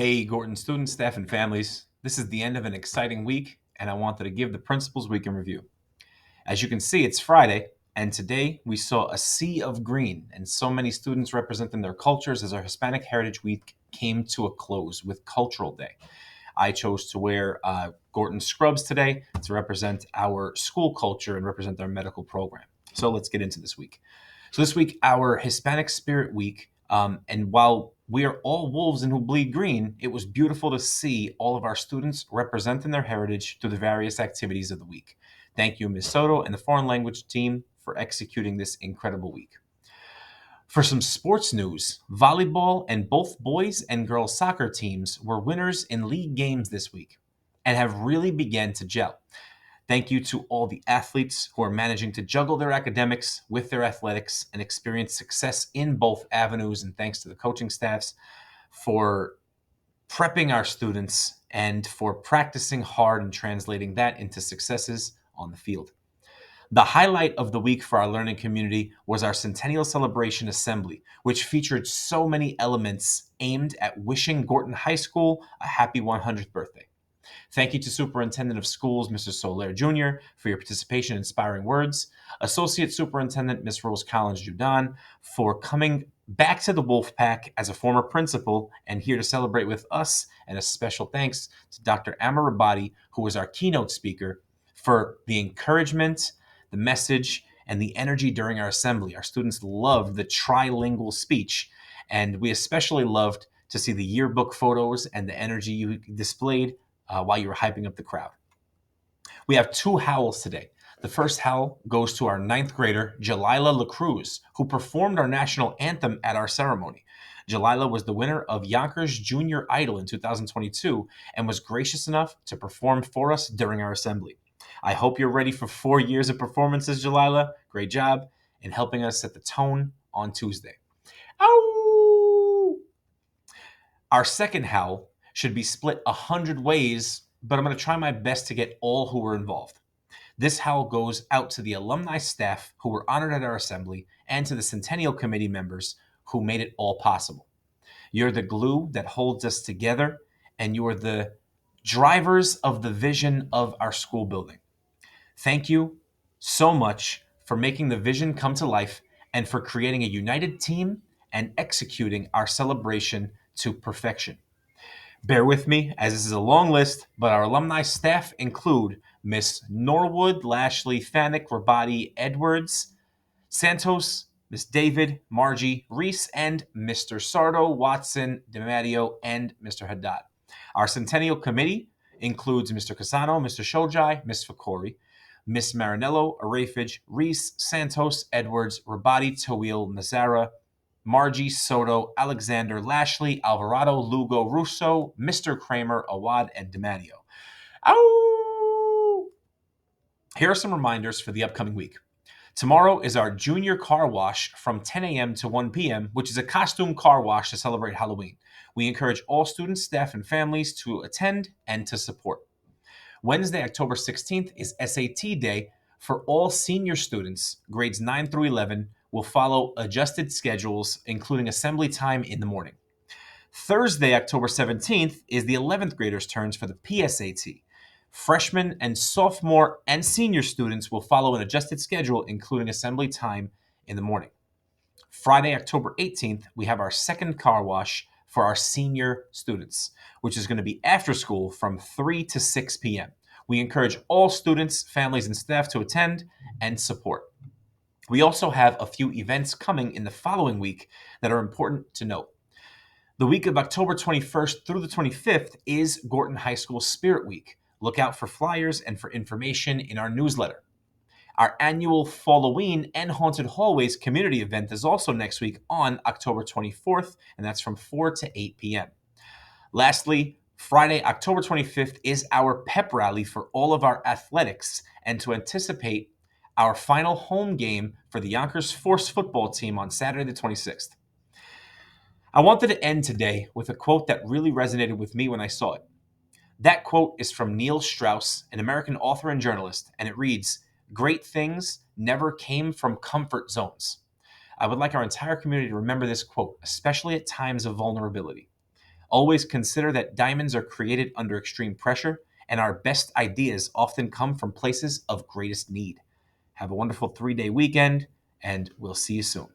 Hey, Gorton students, staff, and families. This is the end of an exciting week, and I wanted to give the Principal's Week in Review. As you can see, it's Friday, and today we saw a sea of green and so many students representing their cultures as our Hispanic Heritage Week came to a close with Cultural Day. I chose to wear Gorton scrubs today to represent our school culture and represent our medical program. So let's get into this week. So this week, our Hispanic Spirit Week, and while we are all wolves and who bleed green, it was beautiful to see all of our students representing their heritage through the various activities of the week. Thank you, Ms. Soto and the foreign language team for executing this incredible week. For some sports news, volleyball and both boys and girls soccer teams were winners in league games this week and have really begun to gel. Thank you to all the athletes who are managing to juggle their academics with their athletics and experience success in both avenues. And thanks to the coaching staffs for prepping our students and for practicing hard and translating that into successes on the field. The highlight of the week for our learning community was our Centennial Celebration Assembly, which featured so many elements aimed at wishing Gorton High School a happy 100th birthday. Thank you to Superintendent of Schools, Mr. Soler Jr., for your participation in inspiring words. Associate Superintendent, Ms. Rose Collins-Judan, for coming back to the Wolfpack as a former principal and here to celebrate with us. And a special thanks to Dr. Amar Rabadi, who was our keynote speaker, for the encouragement, the message, and the energy during our assembly. Our students loved the trilingual speech, and we especially loved to see the yearbook photos and the energy you displayed while you were hyping up the crowd. We have two howls today. The first howl goes to our ninth grader, Jalila LaCruz, who performed our national anthem at our ceremony. Jalila was the winner of Yonkers Junior Idol in 2022 and was gracious enough to perform for us during our assembly. I hope you're ready for 4 years of performances, Jalila. Great job in helping us set the tone on Tuesday. Ow! Our second howl should be split 100 ways, but I'm going to try my best to get all who were involved. This howl goes out to the alumni staff who were honored at our assembly and to the Centennial Committee members who made it all possible. You're the glue that holds us together, and you are the drivers of the vision of our school building. Thank you so much for making the vision come to life and for creating a united team and executing our celebration to perfection. Bear with me, as this is a long list, but our alumni staff include Miss Norwood, Lashley, Fanick, Rabati, Edwards, Santos, Miss David, Margie, Reese, and Mr. Sardo, Watson, DiMatteo, and Mr. Haddad. Our Centennial Committee includes Mr. Casano, Mr. Shojai, Miss Fakori, Miss Marinello, Arafage, Reese, Santos, Edwards, Rabati, Tawil, Mazzara, Margie, Soto, Alexander, Lashley, Alvarado, Lugo, Russo, Mr. Kramer, Awad, and DiMatteo. Ow! Here are some reminders for the upcoming week. Tomorrow is our junior car wash from 10 a.m. to 1 p.m., which is a costume car wash to celebrate Halloween. We encourage all students, staff, and families to attend and to support. Wednesday, October 16th is SAT Day for all senior students, grades 9 through 11, will follow adjusted schedules, including assembly time in the morning. Thursday, October 17th, is the 11th graders' turns for the PSAT. Freshmen and sophomore and senior students will follow an adjusted schedule, including assembly time in the morning. Friday, October 18th, we have our second car wash for our senior students, which is going to be after school from 3 to 6 p.m. We encourage all students, families, and staff to attend and support. We also have a few events coming in the following week that are important to note. The week of October 21st through the 25th is Gorton High School Spirit Week. Look out for flyers and for information in our newsletter. Our annual Halloween and Haunted Hallways community event is also next week on October 24th, and that's from 4 to 8 p.m. Lastly, Friday, October 25th is our pep rally for all of our athletics and to anticipate our final home game for the Yonkers Force football team on Saturday the 26th. I wanted to end today with a quote that really resonated with me when I saw it. That quote is from Neil Strauss, an American author and journalist, and it reads, "Great things never came from comfort zones." I would like our entire community to remember this quote, especially at times of vulnerability. Always consider that diamonds are created under extreme pressure, and our best ideas often come from places of greatest need. Have a wonderful 3-day weekend, and we'll see you soon.